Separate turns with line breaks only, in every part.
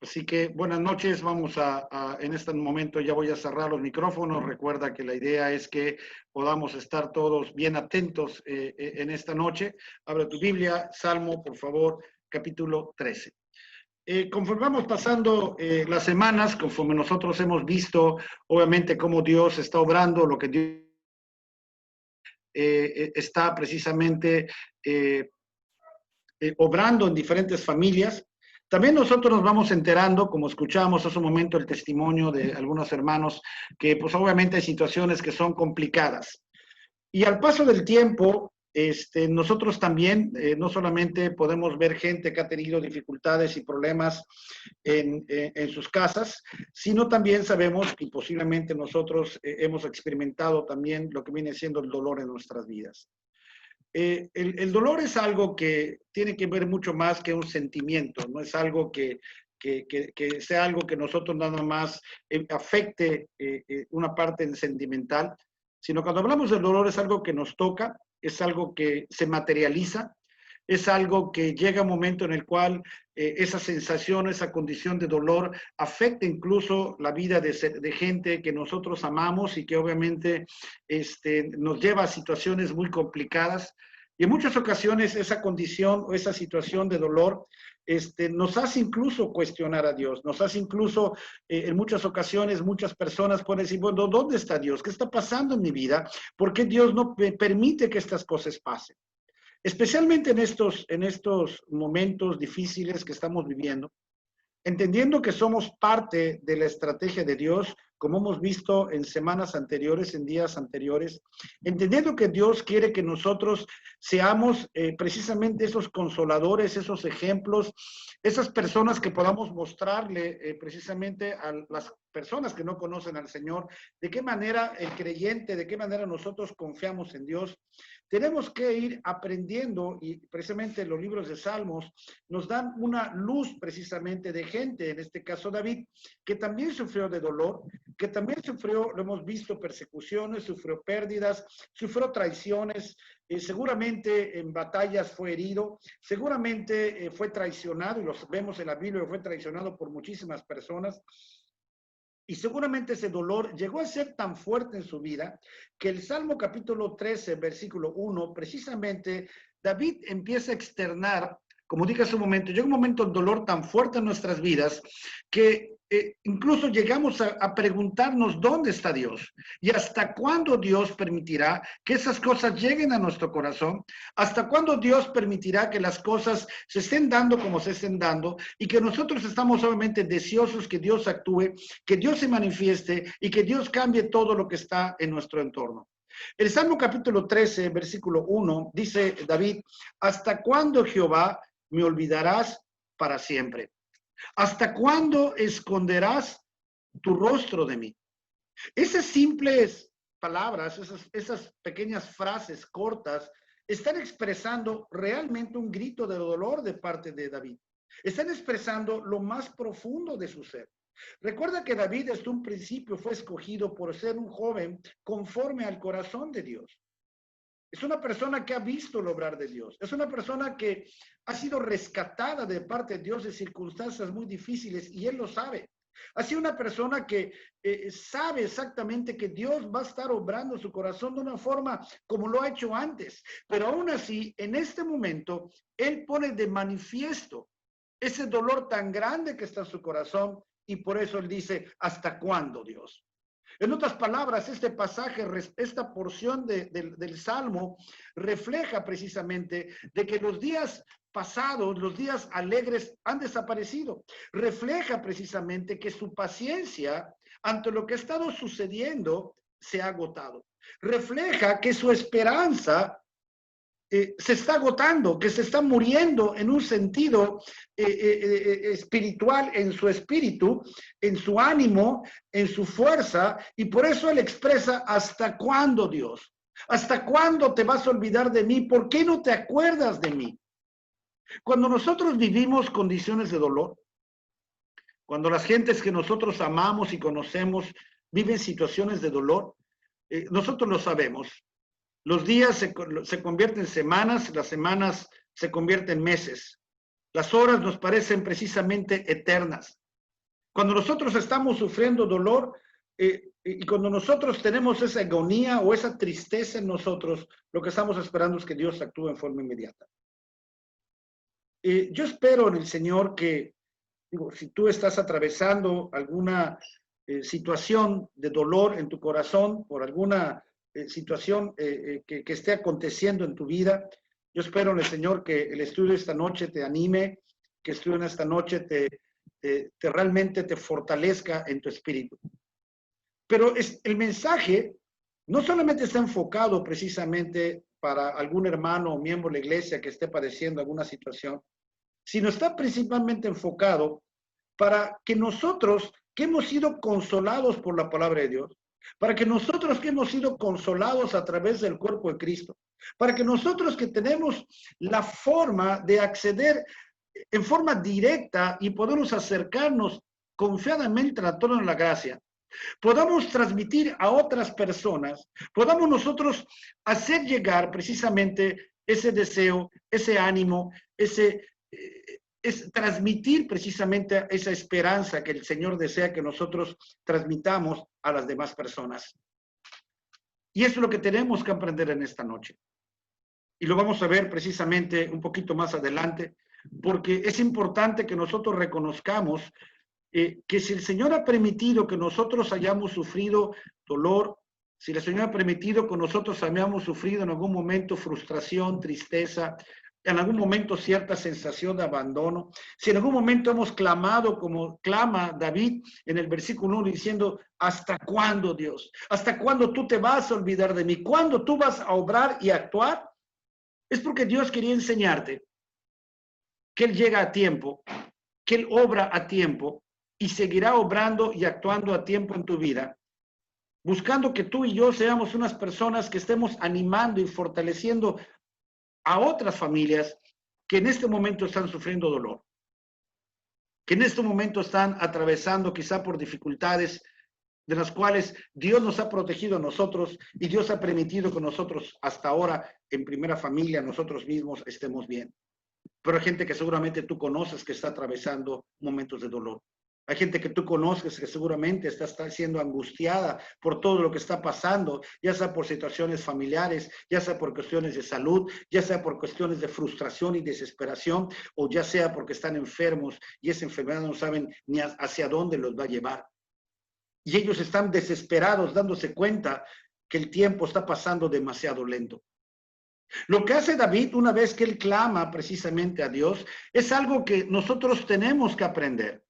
Así que buenas noches, vamos en este momento ya voy a cerrar los micrófonos. Recuerda que la idea es que podamos estar todos bien atentos en esta noche. Abre tu Biblia, Salmo, por favor, capítulo 13. Conforme vamos pasando las semanas, conforme nosotros hemos visto, obviamente, cómo Dios está obrando, lo que Dios está precisamente obrando en diferentes familias. También nosotros nos vamos enterando, como escuchamos hace un momento el testimonio de algunos hermanos, que pues obviamente hay situaciones que son complicadas. Y al paso del tiempo, nosotros también no solamente podemos ver gente que ha tenido dificultades y problemas en sus casas, sino también sabemos que posiblemente nosotros hemos experimentado también lo que viene siendo el dolor en nuestras vidas. El dolor es algo que tiene que ver mucho más que un sentimiento, no es algo que sea algo que nosotros nada más afecte una parte sentimental, sino cuando hablamos del dolor es algo que nos toca, es algo que se materializa, es algo que llega un momento en el cual esa sensación, esa condición de dolor afecta incluso la vida de gente que nosotros amamos y que obviamente nos lleva a situaciones muy complicadas. Y en muchas ocasiones esa condición o esa situación de dolor nos hace incluso cuestionar a Dios, nos hace incluso, en muchas ocasiones, muchas personas pueden decir, bueno, ¿dónde está Dios? ¿Qué está pasando en mi vida? ¿Por qué Dios no permite que estas cosas pasen? Especialmente en estos momentos difíciles que estamos viviendo, entendiendo que somos parte de la estrategia de Dios, como hemos visto en semanas anteriores, en días anteriores, entendiendo que Dios quiere que nosotros seamos precisamente esos consoladores, esos ejemplos, esas personas que podamos mostrarle precisamente a las personas que no conocen al Señor, de qué manera el creyente, de qué manera nosotros confiamos en Dios. Tenemos que ir aprendiendo, y precisamente los libros de Salmos nos dan una luz precisamente de gente, en este caso David, que también sufrió de dolor, que también sufrió, lo hemos visto, persecuciones, sufrió pérdidas, sufrió traiciones, seguramente en batallas fue herido, seguramente fue traicionado, y los vemos en la Biblia, fue traicionado por muchísimas personas. Y seguramente ese dolor llegó a ser tan fuerte en su vida que el Salmo capítulo 13, versículo 1, precisamente David empieza a externar, como dije hace un momento, llega un momento de dolor tan fuerte en nuestras vidas que incluso llegamos a preguntarnos dónde está Dios y hasta cuándo Dios permitirá que esas cosas lleguen a nuestro corazón, hasta cuándo Dios permitirá que las cosas se estén dando como se estén dando y que nosotros estamos obviamente deseosos que Dios actúe, que Dios se manifieste y que Dios cambie todo lo que está en nuestro entorno. El Salmo capítulo 13, versículo 1, dice David, ¿hasta cuándo, Jehová, me olvidarás para siempre? ¿Hasta cuándo esconderás tu rostro de mí? Esas simples palabras, esas pequeñas frases cortas, están expresando realmente un grito de dolor de parte de David. Están expresando lo más profundo de su ser. Recuerda que David desde un principio fue escogido por ser un joven conforme al corazón de Dios. Es una persona que ha visto el obrar de Dios. Es una persona que ha sido rescatada de parte de Dios de circunstancias muy difíciles y él lo sabe. Ha sido una persona que sabe exactamente que Dios va a estar obrando su corazón de una forma como lo ha hecho antes. Pero aún así, en este momento, él pone de manifiesto ese dolor tan grande que está en su corazón y por eso él dice, ¿hasta cuándo, Dios? En otras palabras, este pasaje, esta porción del Salmo refleja precisamente de que los días pasados, los días alegres han desaparecido. Refleja precisamente que su paciencia ante lo que ha estado sucediendo se ha agotado. Refleja que su esperanza se está agotando, que se está muriendo en un sentido espiritual, en su espíritu, en su ánimo, en su fuerza, y por eso él expresa, ¿hasta cuándo, Dios? ¿Hasta cuándo te vas a olvidar de mí? ¿Por qué no te acuerdas de mí? Cuando nosotros vivimos condiciones de dolor, cuando las gentes que nosotros amamos y conocemos viven situaciones de dolor, nosotros lo sabemos. Los días se convierten en semanas, las semanas se convierten en meses. Las horas nos parecen precisamente eternas. Cuando nosotros estamos sufriendo dolor, y cuando nosotros tenemos esa agonía o esa tristeza en nosotros, lo que estamos esperando es que Dios actúe en forma inmediata. Yo espero en el Señor que, digo, si tú estás atravesando alguna situación de dolor en tu corazón por alguna situación que esté aconteciendo en tu vida, yo espero en el Señor que el estudio de esta noche te anime, que el estudio de esta noche realmente te fortalezca en tu espíritu. Pero el mensaje no solamente está enfocado precisamente para algún hermano o miembro de la iglesia que esté padeciendo alguna situación, sino está principalmente enfocado para que nosotros que hemos sido consolados por la palabra de Dios, para que nosotros que hemos sido consolados a través del cuerpo de Cristo, para que nosotros que tenemos la forma de acceder en forma directa y podemos acercarnos confiadamente al trono de la gracia, podamos transmitir a otras personas, podamos nosotros hacer llegar precisamente ese deseo, ese ánimo, es transmitir precisamente esa esperanza que el Señor desea que nosotros transmitamos a las demás personas. Y eso es lo que tenemos que aprender en esta noche. Y lo vamos a ver precisamente un poquito más adelante, porque es importante que nosotros reconozcamos que si el Señor ha permitido que nosotros hayamos sufrido dolor, si el Señor ha permitido que nosotros hayamos sufrido en algún momento frustración, tristeza, en algún momento cierta sensación de abandono, si en algún momento hemos clamado como clama David en el versículo 1 diciendo, ¿hasta cuándo, Dios? ¿Hasta cuándo tú te vas a olvidar de mí? ¿Cuándo tú vas a obrar y actuar? Es porque Dios quería enseñarte que Él llega a tiempo, que Él obra a tiempo, y seguirá obrando y actuando a tiempo en tu vida, buscando que tú y yo seamos unas personas que estemos animando y fortaleciendo a otras familias que en este momento están sufriendo dolor, que en este momento están atravesando quizá por dificultades de las cuales Dios nos ha protegido a nosotros y Dios ha permitido que nosotros hasta ahora en primera familia, nosotros mismos estemos bien. Pero hay gente que seguramente tú conoces que está atravesando momentos de dolor. Hay gente que tú conoces que seguramente está siendo angustiada por todo lo que está pasando, ya sea por situaciones familiares, ya sea por cuestiones de salud, ya sea por cuestiones de frustración y desesperación, o ya sea porque están enfermos y esa enfermedad no saben ni hacia dónde los va a llevar. Y ellos están desesperados dándose cuenta que el tiempo está pasando demasiado lento. Lo que hace David una vez que él clama precisamente a Dios es algo que nosotros tenemos que aprender.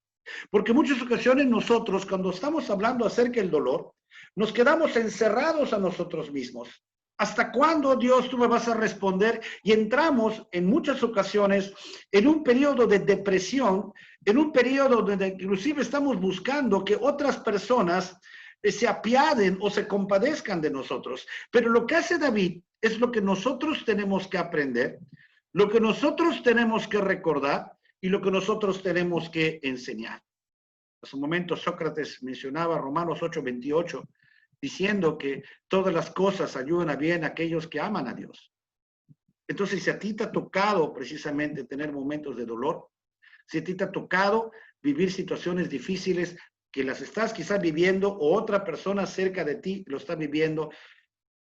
Porque en muchas ocasiones nosotros, cuando estamos hablando acerca del dolor, nos quedamos encerrados a nosotros mismos. ¿Hasta cuándo, Dios, tú me vas a responder? Y entramos en muchas ocasiones en un periodo de depresión, en un periodo donde inclusive estamos buscando que otras personas se apiaden o se compadezcan de nosotros. Pero lo que hace David es lo que nosotros tenemos que aprender, lo que nosotros tenemos que recordar, y lo que nosotros tenemos que enseñar. Hace un momento Sócrates mencionaba Romanos 8:28, diciendo que todas las cosas ayudan a bien a aquellos que aman a Dios. Entonces, si a ti te ha tocado precisamente tener momentos de dolor, si a ti te ha tocado vivir situaciones difíciles que las estás quizás viviendo o otra persona cerca de ti lo está viviendo,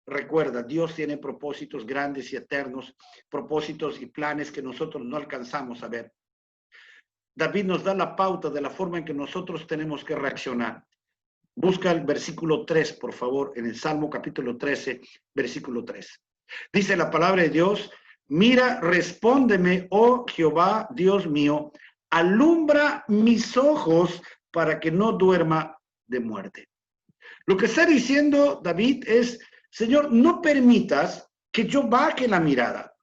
recuerda, Dios tiene propósitos grandes y eternos, propósitos y planes que nosotros no alcanzamos a ver. David nos da la pauta de la forma en que nosotros tenemos que reaccionar. Busca el versículo 3, por favor, en el Salmo capítulo 13, versículo 3. Dice la palabra de Dios, mira, respóndeme, oh Jehová, Dios mío, alumbra mis ojos para que no duerma de muerte. Lo que está diciendo David es, Señor, no permitas que yo baje la mirada.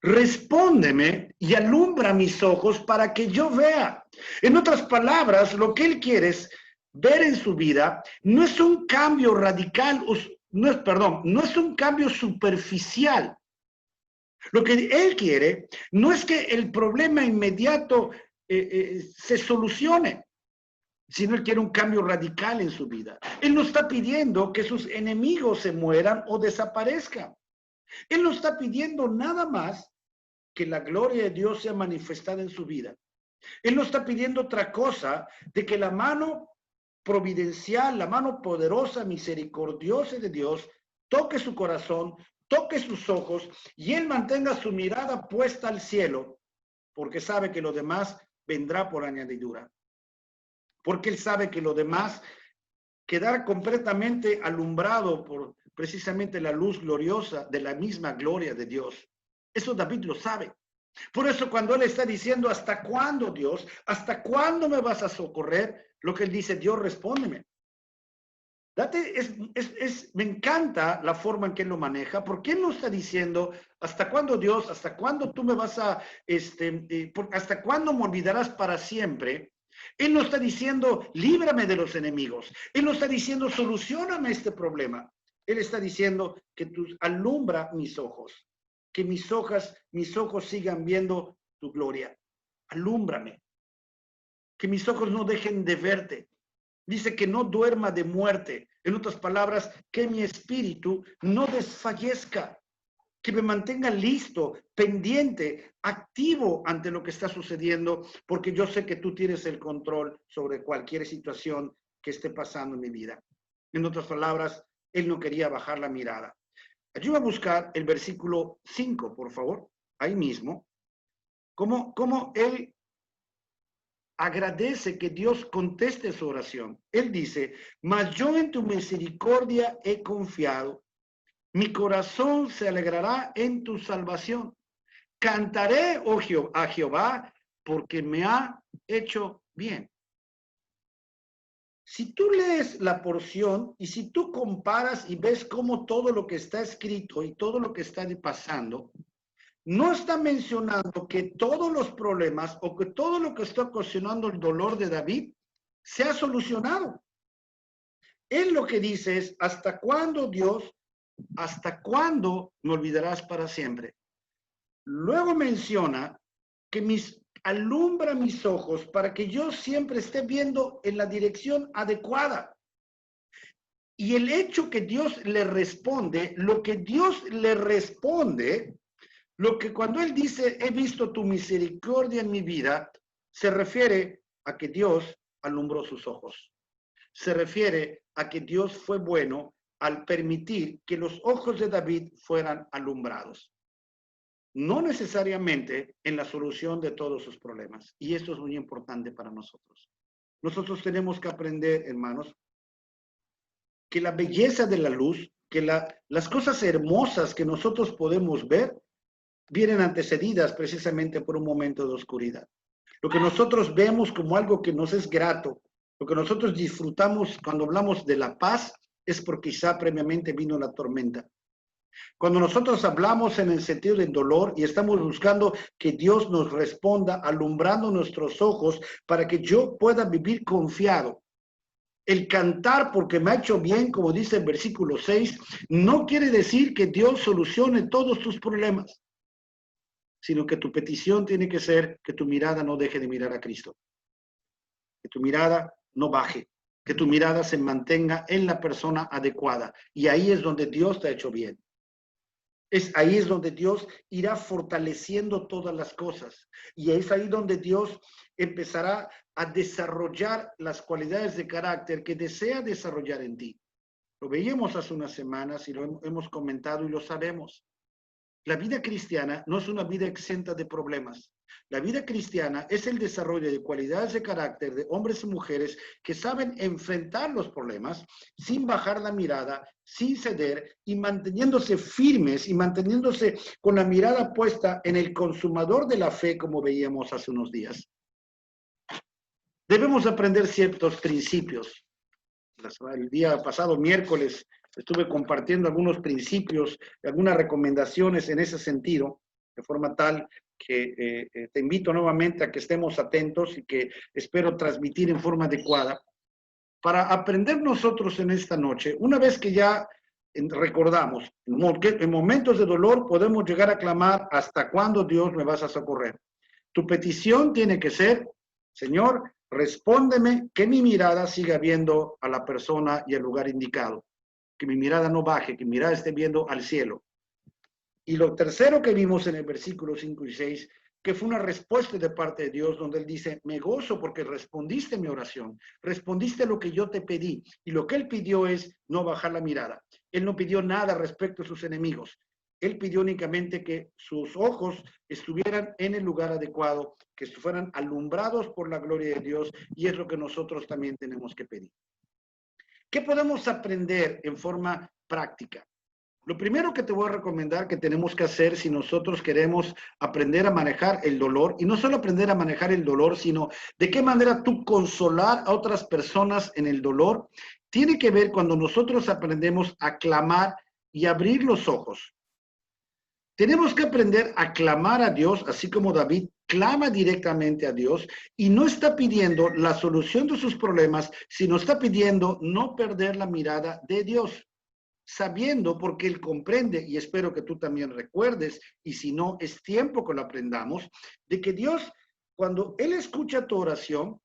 Respóndeme y alumbra mis ojos para que yo vea. En otras palabras, lo que él quiere es ver en su vida, no es un cambio radical, no es un cambio superficial. Lo que él quiere no es que el problema inmediato se solucione, sino él quiere un cambio radical en su vida. Él no está pidiendo que sus enemigos se mueran o desaparezcan. Él no está pidiendo nada más que la gloria de Dios sea manifestada en su vida. Él no está pidiendo otra cosa de que la mano providencial, la mano poderosa, misericordiosa de Dios toque su corazón, toque sus ojos y Él mantenga su mirada puesta al cielo, porque sabe que lo demás vendrá por añadidura. Porque Él sabe que lo demás quedará completamente alumbrado por precisamente la luz gloriosa de la misma gloria de Dios. Eso David lo sabe. Por eso cuando él está diciendo, ¿hasta cuándo, Dios? ¿Hasta cuándo me vas a socorrer? Lo que él dice, Dios, respóndeme. Me encanta la forma en que él lo maneja, porque él no está diciendo, ¿hasta cuándo, Dios? ¿Hasta cuándo tú me vas a, hasta cuándo me olvidarás para siempre? Él no está diciendo, líbrame de los enemigos. Él no está diciendo, solucioname este problema. Él está diciendo que tú alumbra mis ojos, que mis ojos sigan viendo tu gloria. Alúmbrame. Que mis ojos no dejen de verte. Dice que no duerma de muerte. En otras palabras, que mi espíritu no desfallezca. Que me mantenga listo, pendiente, activo ante lo que está sucediendo, porque yo sé que tú tienes el control sobre cualquier situación que esté pasando en mi vida. En otras palabras, él no quería bajar la mirada. Ayúdame a buscar el versículo 5, por favor, ahí mismo. Cómo él agradece que Dios conteste su oración. Él dice, mas yo en tu misericordia he confiado. Mi corazón se alegrará en tu salvación. Cantaré, oh a Jehová, porque me ha hecho bien. Si tú lees la porción y si tú comparas y ves cómo todo lo que está escrito y todo lo que está pasando, no está mencionando que todos los problemas o que todo lo que está ocasionando el dolor de David se ha solucionado. Él lo que dice es, ¿hasta cuándo, Dios? ¿Hasta cuándo me olvidarás para siempre? Luego menciona que alumbra mis ojos para que yo siempre esté viendo en la dirección adecuada. Y el hecho que Dios le responde, lo que Dios le responde, lo que cuando él dice, he visto tu misericordia en mi vida, se refiere a que Dios alumbró sus ojos. Se refiere a que Dios fue bueno al permitir que los ojos de David fueran alumbrados. No necesariamente en la solución de todos sus problemas. Y esto es muy importante para nosotros. Nosotros tenemos que aprender, hermanos, que la belleza de la luz, que las cosas hermosas que nosotros podemos ver, vienen antecedidas precisamente por un momento de oscuridad. Lo que nosotros vemos como algo que nos es grato, lo que nosotros disfrutamos cuando hablamos de la paz, es porque quizá previamente vino la tormenta. Cuando nosotros hablamos en el sentido del dolor y estamos buscando que Dios nos responda, alumbrando nuestros ojos para que yo pueda vivir confiado. El cantar porque me ha hecho bien, como dice el versículo 6, no quiere decir que Dios solucione todos tus problemas, sino que tu petición tiene que ser que tu mirada no deje de mirar a Cristo. Que tu mirada no baje, que tu mirada se mantenga en la persona adecuada. Y ahí es donde Dios te ha hecho bien. Ahí es donde Dios irá fortaleciendo todas las cosas. Y es ahí donde Dios empezará a desarrollar las cualidades de carácter que desea desarrollar en ti. Lo veíamos hace unas semanas y lo hemos comentado y lo sabemos. La vida cristiana no es una vida exenta de problemas. La vida cristiana es el desarrollo de cualidades de carácter de hombres y mujeres que saben enfrentar los problemas sin bajar la mirada, sin ceder y manteniéndose firmes y manteniéndose con la mirada puesta en el consumador de la fe, como veíamos hace unos días. Debemos aprender ciertos principios. El día pasado, miércoles, estuve compartiendo algunos principios, algunas recomendaciones en ese sentido, de forma tal que te invito nuevamente a que estemos atentos y que espero transmitir en forma adecuada para aprender nosotros en esta noche, una vez que ya recordamos, en momentos de dolor podemos llegar a clamar, ¿hasta cuándo, Dios, me vas a socorrer? Tu petición tiene que ser, Señor, respóndeme que mi mirada siga viendo a la persona y al lugar indicado. Que mi mirada no baje, que mi mirada esté viendo al cielo. Y lo tercero que vimos en el versículo 5 y 6, que fue una respuesta de parte de Dios, donde Él dice, me gozo porque respondiste mi oración, respondiste lo que yo te pedí. Y lo que Él pidió es no bajar la mirada. Él no pidió nada respecto a sus enemigos. Él pidió únicamente que sus ojos estuvieran en el lugar adecuado, que fueran alumbrados por la gloria de Dios, y es lo que nosotros también tenemos que pedir. ¿Qué podemos aprender en forma práctica? Lo primero que te voy a recomendar que tenemos que hacer si nosotros queremos aprender a manejar el dolor, y no solo aprender a manejar el dolor, sino de qué manera tú consolar a otras personas en el dolor, tiene que ver cuando nosotros aprendemos a clamar y abrir los ojos. Tenemos que aprender a clamar a Dios, así como David clama directamente a Dios y no está pidiendo la solución de sus problemas, sino está pidiendo no perder la mirada de Dios, sabiendo, porque Él comprende, y espero que tú también recuerdes, y si no, es tiempo que lo aprendamos, de que Dios, cuando Él escucha tu oración,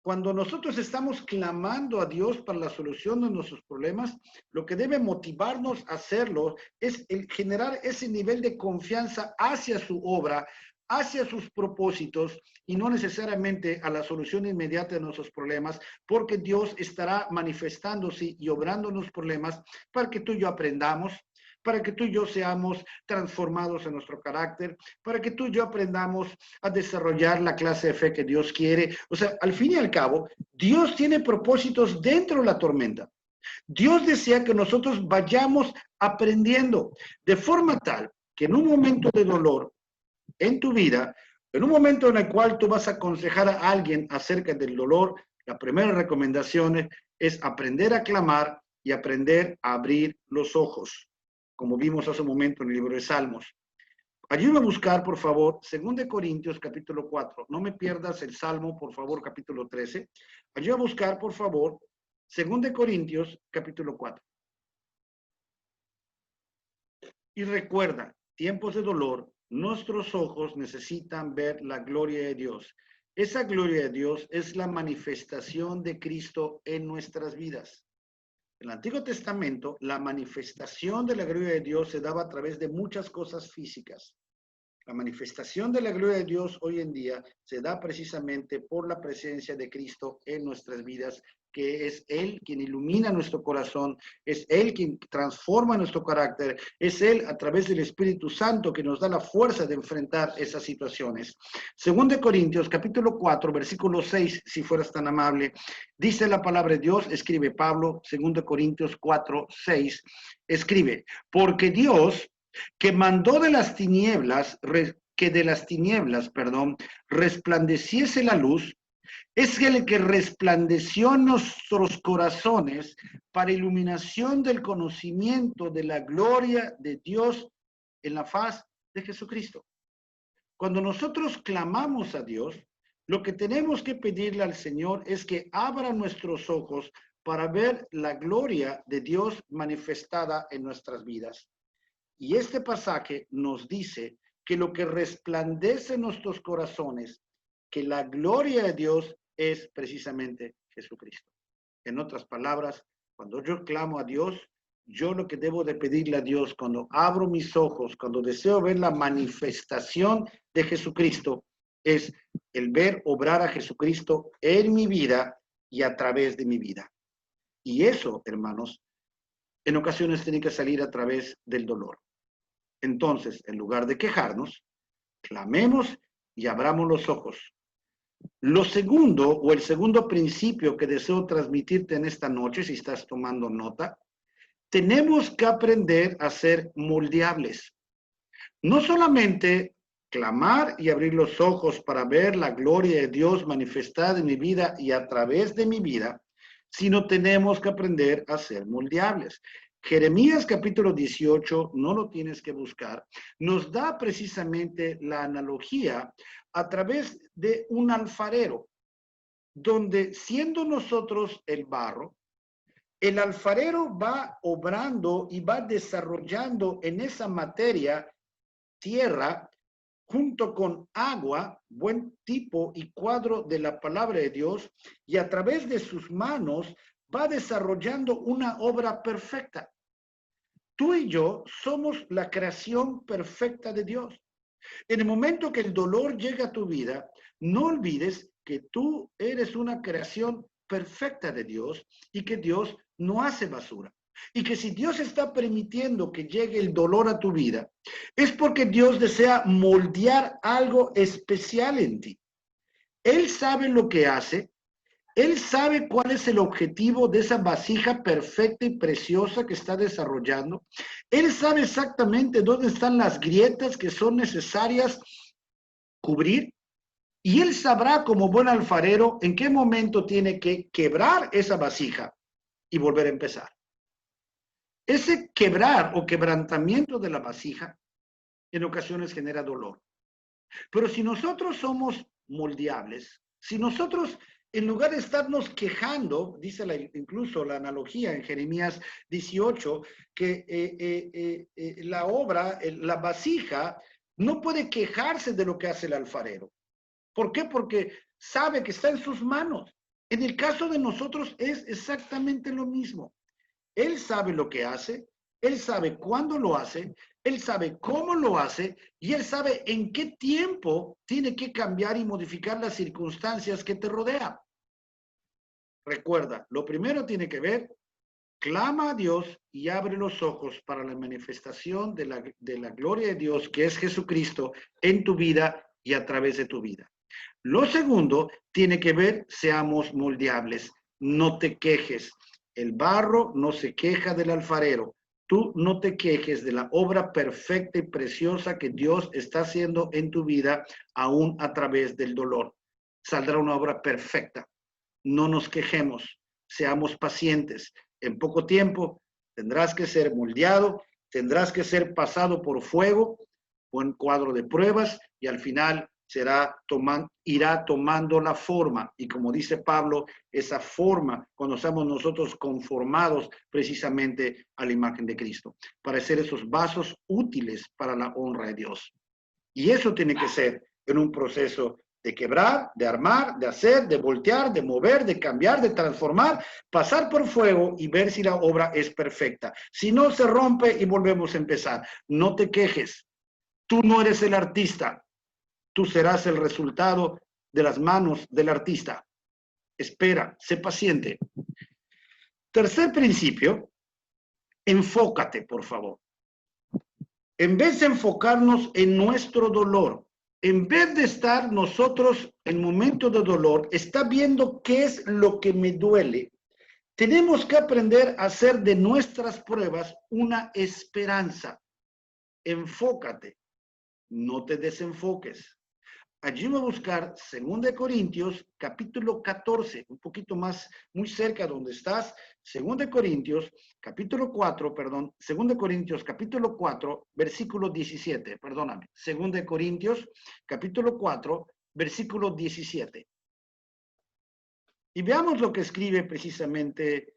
cuando nosotros estamos clamando a Dios para la solución de nuestros problemas, lo que debe motivarnos a hacerlo es el generar ese nivel de confianza hacia su obra, hacia sus propósitos y no necesariamente a la solución inmediata de nuestros problemas, porque Dios estará manifestándose y obrando en los problemas para que tú y yo aprendamos, para que tú y yo seamos transformados en nuestro carácter, para que tú y yo aprendamos a desarrollar la clase de fe que Dios quiere. O sea, al fin y al cabo, Dios tiene propósitos dentro de la tormenta. Dios desea que nosotros vayamos aprendiendo de forma tal que en un momento de dolor en tu vida, en un momento en el cual tú vas a aconsejar a alguien acerca del dolor, la primera recomendación es aprender a clamar y aprender a abrir los ojos, como vimos hace un momento en el libro de Salmos. Ayúdame a buscar, por favor, 2 Corintios capítulo 4. No me pierdas el Salmo, por favor, capítulo 13. Ayúdame a buscar, por favor, 2 Corintios capítulo 4. Y recuerda, tiempos de dolor, nuestros ojos necesitan ver la gloria de Dios. Esa gloria de Dios es la manifestación de Cristo en nuestras vidas. En el Antiguo Testamento, la manifestación de la gloria de Dios se daba a través de muchas cosas físicas. La manifestación de la gloria de Dios hoy en día se da precisamente por la presencia de Cristo en nuestras vidas, que es Él quien ilumina nuestro corazón, es Él quien transforma nuestro carácter, es Él a través del Espíritu Santo que nos da la fuerza de enfrentar esas situaciones. Según de Corintios, capítulo 4, versículo 6, si fueras tan amable, dice la palabra de Dios, escribe Pablo, según de Corintios 4, 6, escribe, porque Dios que mandó de las tinieblas, resplandeciese la luz, es el que resplandeció en nuestros corazones para iluminación del conocimiento de la gloria de Dios en la faz de Jesucristo. Cuando nosotros clamamos a Dios, lo que tenemos que pedirle al Señor es que abra nuestros ojos para ver la gloria de Dios manifestada en nuestras vidas. Y este pasaje nos dice que lo que resplandece en nuestros corazones, que la gloria de Dios es precisamente Jesucristo. En otras palabras, cuando yo clamo a Dios, yo lo que debo de pedirle a Dios cuando abro mis ojos, cuando deseo ver la manifestación de Jesucristo, es el ver obrar a Jesucristo en mi vida y a través de mi vida. Y eso, hermanos, en ocasiones tiene que salir a través del dolor. Entonces, en lugar de quejarnos, clamemos y abramos los ojos. Lo segundo, o el segundo principio que deseo transmitirte en esta noche, si estás tomando nota, tenemos que aprender a ser moldeables. No solamente clamar y abrir los ojos para ver la gloria de Dios manifestada en mi vida y a través de mi vida, sino tenemos que aprender a ser moldeables. Jeremías capítulo 18, no lo tienes que buscar, nos da precisamente la analogía a través de un alfarero, donde siendo nosotros el barro, el alfarero va obrando y va desarrollando en esa materia tierra junto con agua, buen tipo y cuadro de la palabra de Dios, y a través de sus manos va desarrollando una obra perfecta. Tú y yo somos la creación perfecta de Dios. En el momento que el dolor llega a tu vida, no olvides que tú eres una creación perfecta de Dios y que Dios no hace basura. Y que si Dios está permitiendo que llegue el dolor a tu vida, es porque Dios desea moldear algo especial en ti. Él sabe lo que hace. Él sabe cuál es el objetivo de esa vasija perfecta y preciosa que está desarrollando. Él sabe exactamente dónde están las grietas que son necesarias cubrir. Y él sabrá como buen alfarero en qué momento tiene que quebrar esa vasija y volver a empezar. Ese quebrar o quebrantamiento de la vasija en ocasiones genera dolor. Pero si nosotros somos moldeables, si nosotros en lugar de estarnos quejando, dice incluso la analogía en Jeremías 18, que la obra, la vasija, no puede quejarse de lo que hace el alfarero. ¿Por qué? Porque sabe que está en sus manos. En el caso de nosotros es exactamente lo mismo. Él sabe lo que hace, él sabe cuándo lo hace, él sabe cómo lo hace y él sabe en qué tiempo tiene que cambiar y modificar las circunstancias que te rodean. Recuerda, lo primero tiene que ver, clama a Dios y abre los ojos para la manifestación de la gloria de Dios, que es Jesucristo, en tu vida y a través de tu vida. Lo segundo tiene que ver, seamos moldeables, no te quejes. El barro no se queja del alfarero. Tú no te quejes de la obra perfecta y preciosa que Dios está haciendo en tu vida, aún a través del dolor. Saldrá una obra perfecta. No nos quejemos, seamos pacientes. En poco tiempo tendrás que ser moldeado, tendrás que ser pasado por fuego, buen cuadro de pruebas, y al final irá tomando la forma. Y como dice Pablo, esa forma, cuando estamos nosotros conformados precisamente a la imagen de Cristo, para ser esos vasos útiles para la honra de Dios. Y eso tiene que ser en un proceso de quebrar, de armar, de hacer, de voltear, de mover, de cambiar, de transformar, pasar por fuego y ver si la obra es perfecta. Si no, se rompe y volvemos a empezar. No te quejes. Tú no eres el artista. Tú serás el resultado de las manos del artista. Espera, sé paciente. Tercer principio, enfócate, por favor. En vez de enfocarnos en nuestro dolor, en vez de estar nosotros en momentos de dolor, está viendo qué es lo que me duele. Tenemos que aprender a hacer de nuestras pruebas una esperanza. Enfócate, no te desenfoques. Allí voy a buscar 2 Corintios capítulo 14, un poquito más, muy cerca de donde estás. 2 Corintios capítulo 4, perdón, 2 Corintios capítulo 4, versículo 17, perdóname. 2 Corintios capítulo 4, versículo 17. Y veamos lo que escribe precisamente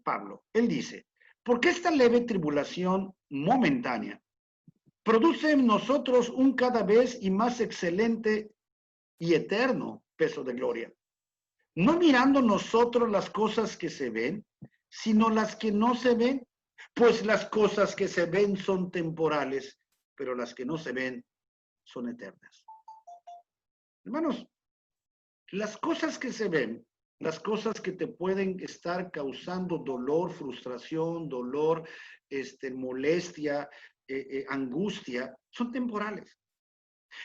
Pablo. Él dice, porque esta leve tribulación momentánea produce en nosotros un cada vez y más excelente y eterno peso de gloria. No mirando nosotros las cosas que se ven, sino las que no se ven, pues las cosas que se ven son temporales, pero las que no se ven son eternas. Hermanos, las cosas que se ven, las cosas que te pueden estar causando dolor, frustración, dolor, molestia, angustia, son temporales.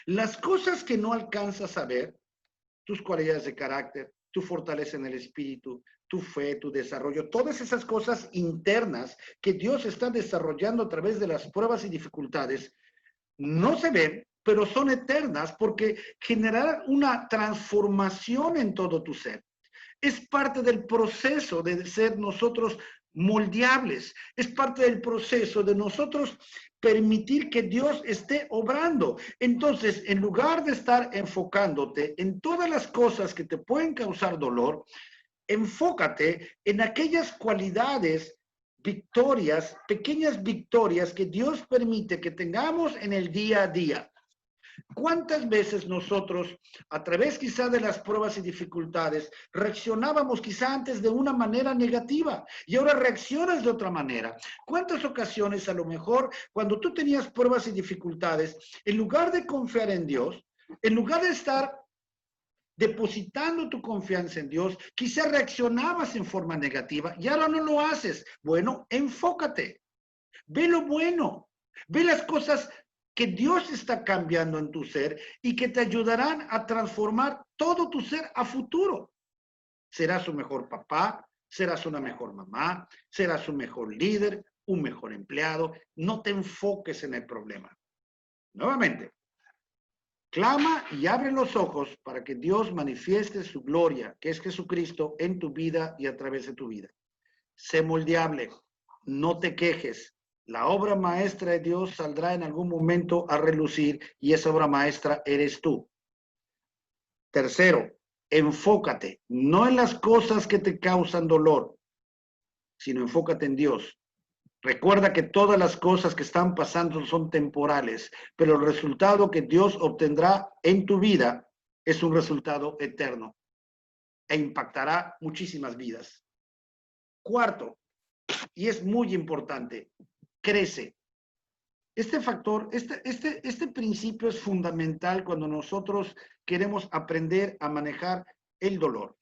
Las cosas que no alcanzas a ver, tus cualidades de carácter, tu fortaleza en el espíritu, tu fe, tu desarrollo, todas esas cosas internas que Dios está desarrollando a través de las pruebas y dificultades, no se ven, pero son eternas porque generarán una transformación en todo tu ser. Es parte del proceso de ser nosotros moldeables. Es parte del proceso de nosotros permitir que Dios esté obrando. Entonces, en lugar de estar enfocándote en todas las cosas que te pueden causar dolor, enfócate en aquellas cualidades, victorias, pequeñas victorias que Dios permite que tengamos en el día a día. ¿Cuántas veces nosotros, a través quizá de las pruebas y dificultades, reaccionábamos quizá antes de una manera negativa y ahora reaccionas de otra manera? ¿Cuántas ocasiones a lo mejor cuando tú tenías pruebas y dificultades, en lugar de confiar en Dios, en lugar de estar depositando tu confianza en Dios, quizá reaccionabas en forma negativa y ahora no lo haces? Bueno, enfócate, ve lo bueno, ve las cosas que Dios está cambiando en tu ser y que te ayudarán a transformar todo tu ser a futuro. Serás un mejor papá, serás una mejor mamá, serás un mejor líder, un mejor empleado. No te enfoques en el problema. Nuevamente, clama y abre los ojos para que Dios manifieste su gloria, que es Jesucristo, en tu vida y a través de tu vida. Sé moldeable, no te quejes. La obra maestra de Dios saldrá en algún momento a relucir y esa obra maestra eres tú. Tercero, enfócate, no en las cosas que te causan dolor, sino enfócate en Dios. Recuerda que todas las cosas que están pasando son temporales, pero el resultado que Dios obtendrá en tu vida es un resultado eterno e impactará muchísimas vidas. Cuarto, y es muy importante, crece. Este factor, este principio es fundamental cuando nosotros queremos aprender a manejar el dolor.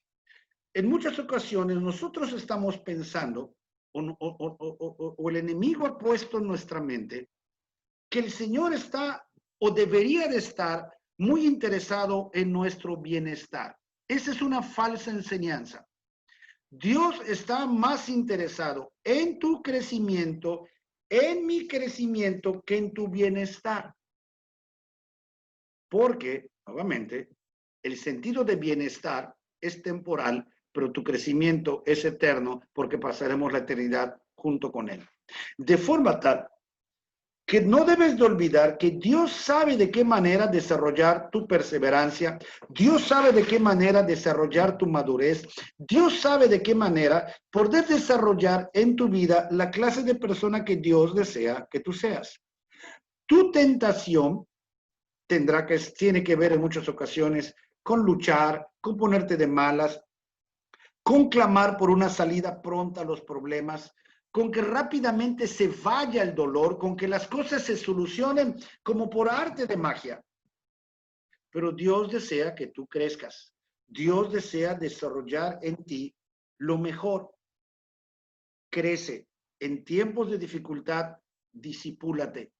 En muchas ocasiones nosotros estamos pensando, o el enemigo ha puesto en nuestra mente, que el Señor está o debería de estar muy interesado en nuestro bienestar. Esa es una falsa enseñanza. Dios está más interesado en tu crecimiento, en mi crecimiento, que en tu bienestar. Porque, nuevamente, el sentido de bienestar es temporal, pero tu crecimiento es eterno porque pasaremos la eternidad junto con Él. De forma tal que no debes de olvidar que Dios sabe de qué manera desarrollar tu perseverancia, Dios sabe de qué manera desarrollar tu madurez, Dios sabe de qué manera poder desarrollar en tu vida la clase de persona que Dios desea que tú seas. Tu tentación tiene que ver en muchas ocasiones con luchar, con ponerte de malas, con clamar por una salida pronta a los problemas, con que rápidamente se vaya el dolor, con que las cosas se solucionen como por arte de magia. Pero Dios desea que tú crezcas. Dios desea desarrollar en ti lo mejor. Crece. En tiempos de dificultad, discípulate.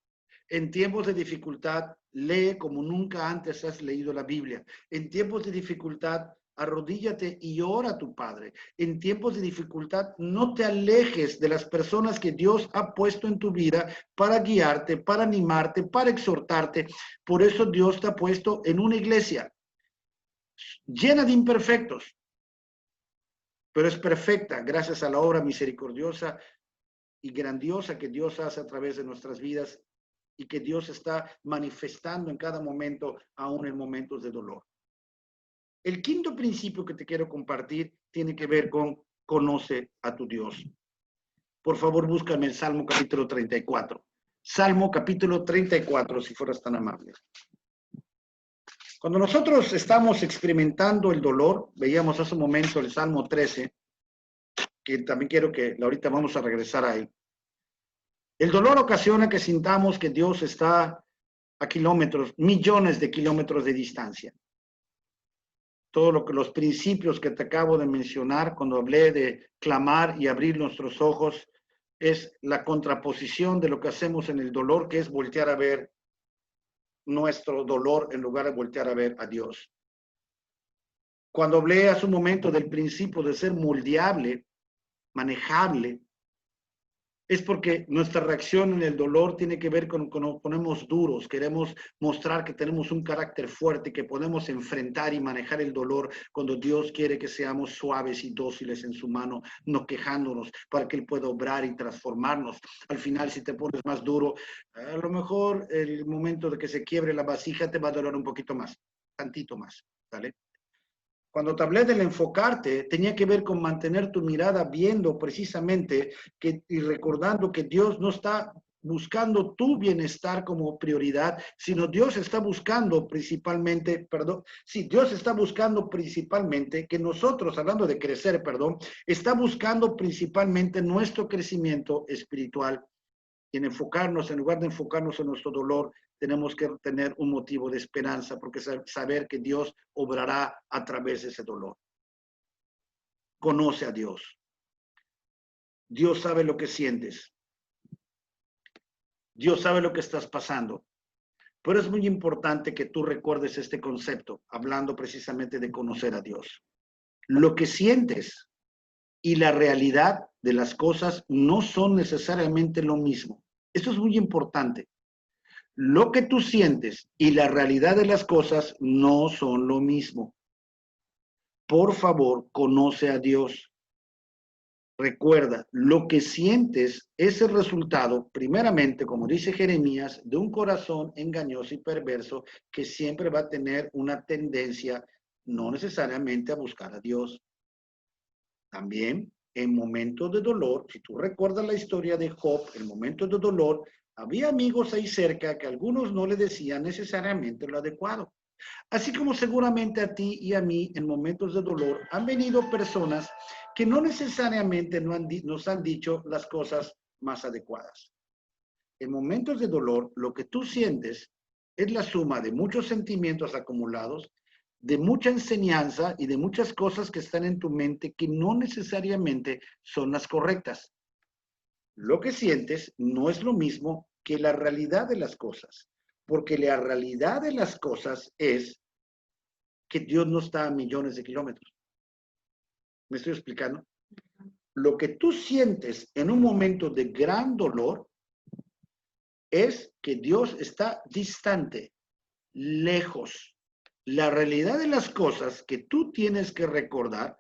En tiempos de dificultad, lee como nunca antes has leído la Biblia. En tiempos de dificultad, arrodíllate y ora a tu Padre. En tiempos de dificultad, no te alejes de las personas que Dios ha puesto en tu vida para guiarte, para animarte, para exhortarte. Por eso Dios te ha puesto en una iglesia llena de imperfectos, pero es perfecta gracias a la obra misericordiosa y grandiosa que Dios hace a través de nuestras vidas y que Dios está manifestando en cada momento, aún en momentos de dolor. El quinto principio que te quiero compartir tiene que ver con conoce a tu Dios. Por favor, búscame el Salmo capítulo 34. Salmo capítulo 34, si fueras tan amable. Cuando nosotros estamos experimentando el dolor, veíamos hace un momento el Salmo 13, que también quiero que ahorita vamos a regresar ahí. El dolor ocasiona que sintamos que Dios está a kilómetros, millones de kilómetros de distancia. Todo lo que los principios que te acabo de mencionar cuando hablé de clamar y abrir nuestros ojos es la contraposición de lo que hacemos en el dolor, que es voltear a ver nuestro dolor en lugar de voltear a ver a Dios. Cuando hablé hace un momento del principio de ser moldeable, manejable, es porque nuestra reacción en el dolor tiene que ver con cuando nos ponemos duros, queremos mostrar que tenemos un carácter fuerte, que podemos enfrentar y manejar el dolor cuando Dios quiere que seamos suaves y dóciles en su mano, no quejándonos para que Él pueda obrar y transformarnos. Al final, si te pones más duro, a lo mejor el momento de que se quiebre la vasija te va a doler un poquito más, tantito más, ¿vale? Cuando te hablé del enfocarte, tenía que ver con mantener tu mirada viendo precisamente y recordando que Dios no está buscando tu bienestar como prioridad, sino Dios está buscando principalmente, Dios está buscando principalmente que nosotros, hablando de crecer, está buscando principalmente nuestro crecimiento espiritual. Y en enfocarnos, en lugar de enfocarnos en nuestro dolor, tenemos que tener un motivo de esperanza, porque saber que Dios obrará a través de ese dolor. Conoce a Dios. Dios sabe lo que sientes. Dios sabe lo que estás pasando. Pero es muy importante que tú recuerdes este concepto, hablando precisamente de conocer a Dios. Lo que sientes y la realidad de las cosas no son necesariamente lo mismo. Esto es muy importante. Lo que tú sientes y la realidad de las cosas no son lo mismo. Por favor, conoce a Dios. Recuerda, lo que sientes es el resultado, primeramente, como dice Jeremías, de un corazón engañoso y perverso que siempre va a tener una tendencia, no necesariamente a buscar a Dios. También, en momentos de dolor, si tú recuerdas la historia de Job, en momentos de dolor, había amigos ahí cerca que algunos no le decían necesariamente lo adecuado. Así como seguramente a ti y a mí en momentos de dolor han venido personas que no necesariamente nos han dicho las cosas más adecuadas. En momentos de dolor, lo que tú sientes es la suma de muchos sentimientos acumulados, de mucha enseñanza y de muchas cosas que están en tu mente que no necesariamente son las correctas. Lo que sientes no es lo mismo que la realidad de las cosas, porque la realidad de las cosas es que Dios no está a millones de kilómetros. ¿Me estoy explicando? Lo que tú sientes en un momento de gran dolor es que Dios está distante, lejos. La realidad de las cosas que tú tienes que recordar,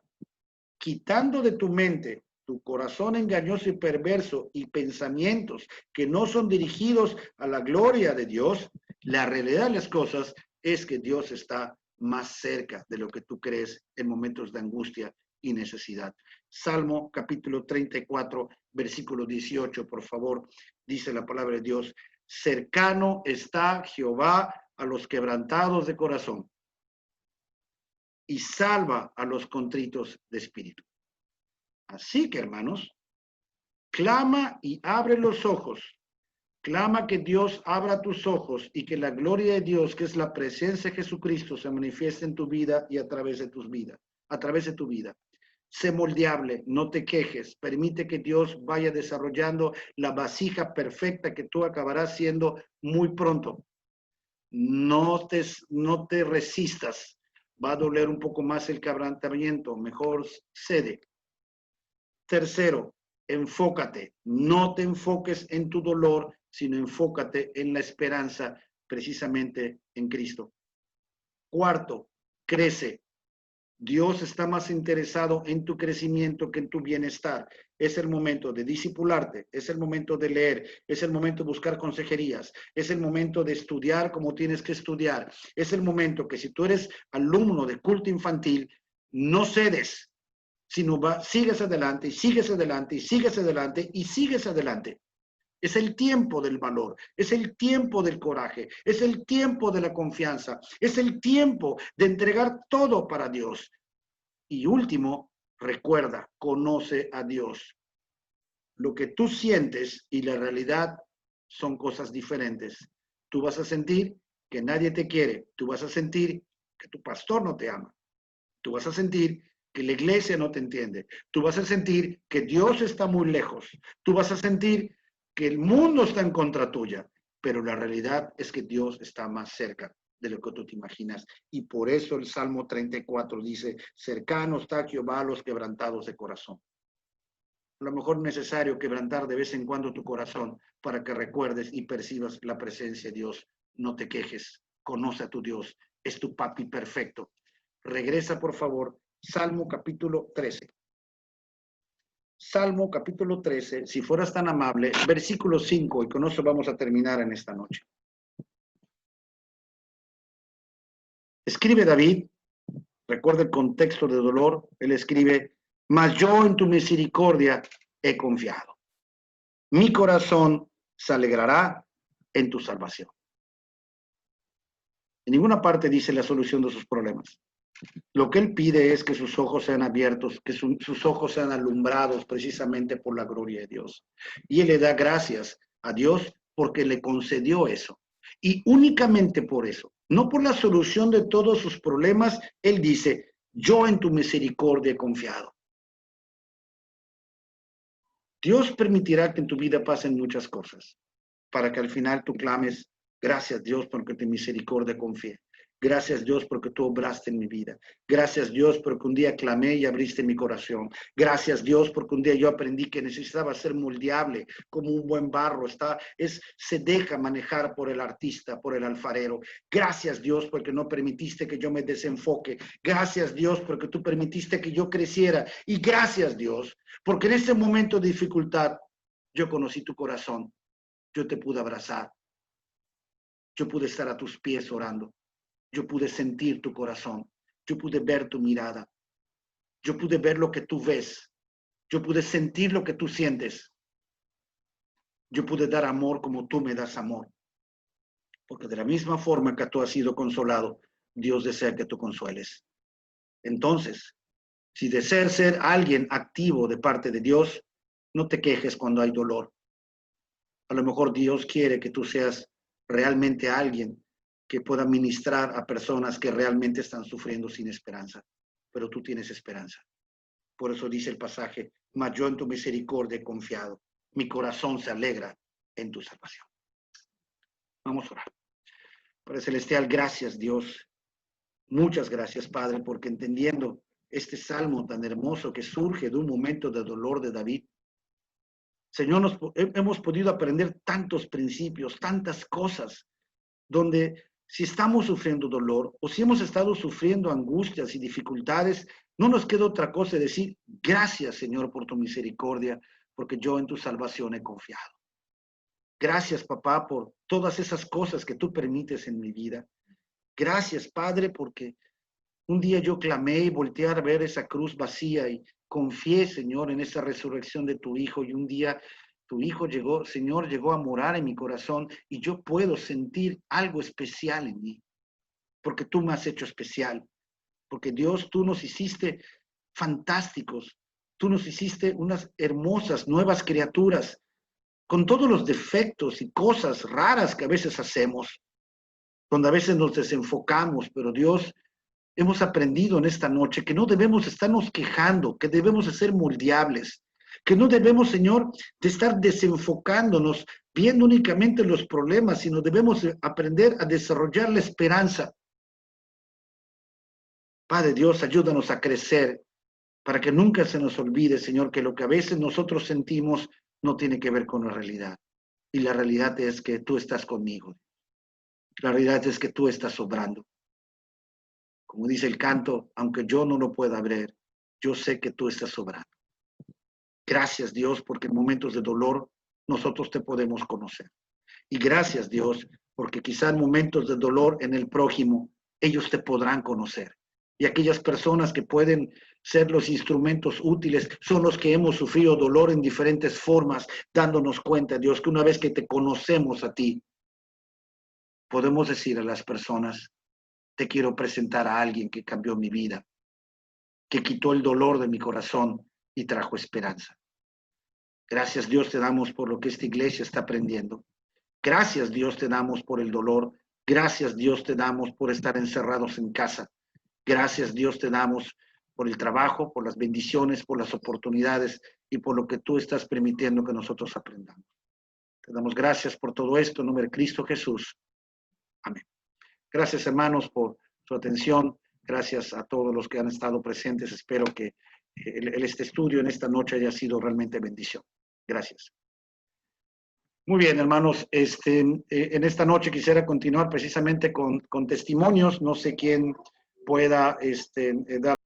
quitando de tu mente tu corazón engañoso y perverso y pensamientos que no son dirigidos a la gloria de Dios, la realidad de las cosas es que Dios está más cerca de lo que tú crees en momentos de angustia y necesidad. Salmo capítulo 34, versículo 18, por favor, dice la palabra de Dios: cercano está Jehová a los quebrantados de corazón y salva a los contritos de espíritu. Así que, hermanos, clama y abre los ojos. Clama que Dios abra tus ojos y que la gloria de Dios, que es la presencia de Jesucristo, se manifieste en tu vida y a través de tus vidas, a través de tu vida. Sé moldeable, no te quejes, permite que Dios vaya desarrollando la vasija perfecta que tú acabarás siendo muy pronto. No te resistas, va a doler un poco más el quebrantamiento, mejor cede. Tercero, enfócate, no te enfoques en tu dolor, sino enfócate en la esperanza precisamente en Cristo. Cuarto, crece. Dios está más interesado en tu crecimiento que en tu bienestar. Es el momento de discipularte, es el momento de leer, es el momento de buscar consejerías, es el momento de estudiar como tienes que estudiar, es el momento que si tú eres alumno de culto infantil, no cedes, sino sigues adelante y sigues adelante y sigues adelante y sigues adelante. Es el tiempo del valor, es el tiempo del coraje, es el tiempo de la confianza, es el tiempo de entregar todo para Dios. Y último, recuerda, conoce a Dios. Lo que tú sientes y la realidad son cosas diferentes. Tú vas a sentir que nadie te quiere, tú vas a sentir que tu pastor no te ama, tú vas a sentir que la iglesia no te entiende, tú vas a sentir que Dios está muy lejos, tú vas a sentir que el mundo está en contra tuya, pero la realidad es que Dios está más cerca de lo que tú te imaginas. Y por eso el Salmo 34 dice: cercano está Jehová a los quebrantados de corazón. A lo mejor es necesario quebrantar de vez en cuando tu corazón para que recuerdes y percibas la presencia de Dios. No te quejes, conoce a tu Dios, es tu papi perfecto. Regresa, por favor, Salmo capítulo 13. Salmo capítulo 13, si fueras tan amable, versículo 5, y con eso vamos a terminar en esta noche. Escribe David, recuerda el contexto de dolor, él escribe: mas yo en tu misericordia he confiado. Mi corazón se alegrará en tu salvación. En ninguna parte dice la solución de sus problemas. Lo que él pide es que sus ojos sean abiertos, que sus ojos sean alumbrados precisamente por la gloria de Dios. Y él le da gracias a Dios porque le concedió eso. Y únicamente por eso, no por la solución de todos sus problemas, él dice, yo en tu misericordia he confiado. Dios permitirá que en tu vida pasen muchas cosas para que al final tú clames, gracias Dios porque tu misericordia confié. Gracias Dios porque tú obraste en mi vida. Gracias Dios porque un día clamé y abriste mi corazón. Gracias Dios porque un día yo aprendí que necesitaba ser moldeable como un buen barro. Se deja manejar por el artista, por el alfarero. Gracias Dios porque no permitiste que yo me desenfoque. Gracias Dios porque tú permitiste que yo creciera. Y gracias Dios porque en este momento de dificultad yo conocí tu corazón. Yo te pude abrazar. Yo pude estar a tus pies orando. Yo pude sentir tu corazón. Yo pude ver tu mirada. Yo pude ver lo que tú ves. Yo pude sentir lo que tú sientes. Yo pude dar amor como tú me das amor. Porque de la misma forma que tú has sido consolado, Dios desea que tú consueles. Entonces, si deseas ser alguien activo de parte de Dios, no te quejes cuando hay dolor. A lo mejor Dios quiere que tú seas realmente alguien que pueda ministrar a personas que realmente están sufriendo sin esperanza, pero tú tienes esperanza. Por eso dice el pasaje, mas yo en tu misericordia he confiado, mi corazón se alegra en tu salvación. Vamos a orar. Padre Celestial, gracias Dios, muchas gracias Padre, porque entendiendo este salmo tan hermoso que surge de un momento de dolor de David, Señor, hemos podido aprender tantos principios, tantas cosas, donde si estamos sufriendo dolor o si hemos estado sufriendo angustias y dificultades, no nos queda otra cosa que decir, gracias Señor por tu misericordia, porque yo en tu salvación he confiado. Gracias papá por todas esas cosas que tú permites en mi vida. Gracias Padre porque un día yo clamé y volteé a ver esa cruz vacía y confié Señor en esa resurrección de tu Hijo y un día tu Hijo llegó, Señor, llegó a morar en mi corazón y yo puedo sentir algo especial en mí, porque tú me has hecho especial, porque Dios, tú nos hiciste fantásticos, tú nos hiciste unas hermosas nuevas criaturas, con todos los defectos y cosas raras que a veces hacemos, donde a veces nos desenfocamos, pero Dios, hemos aprendido en esta noche que no debemos estarnos quejando, que debemos de ser moldeables, que no debemos, Señor, de estar desenfocándonos, viendo únicamente los problemas, sino debemos aprender a desarrollar la esperanza. Padre Dios, ayúdanos a crecer para que nunca se nos olvide, Señor, que lo que a veces nosotros sentimos no tiene que ver con la realidad. Y la realidad es que tú estás conmigo. La realidad es que tú estás obrando. Como dice el canto, aunque yo no lo pueda ver, yo sé que tú estás obrando. Gracias Dios porque en momentos de dolor nosotros te podemos conocer. Y gracias Dios porque quizá en momentos de dolor en el prójimo ellos te podrán conocer. Y aquellas personas que pueden ser los instrumentos útiles son los que hemos sufrido dolor en diferentes formas, dándonos cuenta, Dios, que una vez que te conocemos a ti, podemos decir a las personas, te quiero presentar a alguien que cambió mi vida, que quitó el dolor de mi corazón y trajo esperanza. Gracias Dios te damos por lo que esta iglesia está aprendiendo. Gracias Dios te damos por el dolor. Gracias Dios te damos por estar encerrados en casa. Gracias Dios te damos por el trabajo, por las bendiciones, por las oportunidades y por lo que tú estás permitiendo que nosotros aprendamos. Te damos gracias por todo esto en nombre de Cristo Jesús. Amén. Gracias hermanos por su atención. Gracias a todos los que han estado presentes. Espero que este estudio en esta noche haya sido realmente bendición. Gracias. Muy bien, hermanos. En esta noche quisiera continuar precisamente con testimonios. No sé quién pueda dar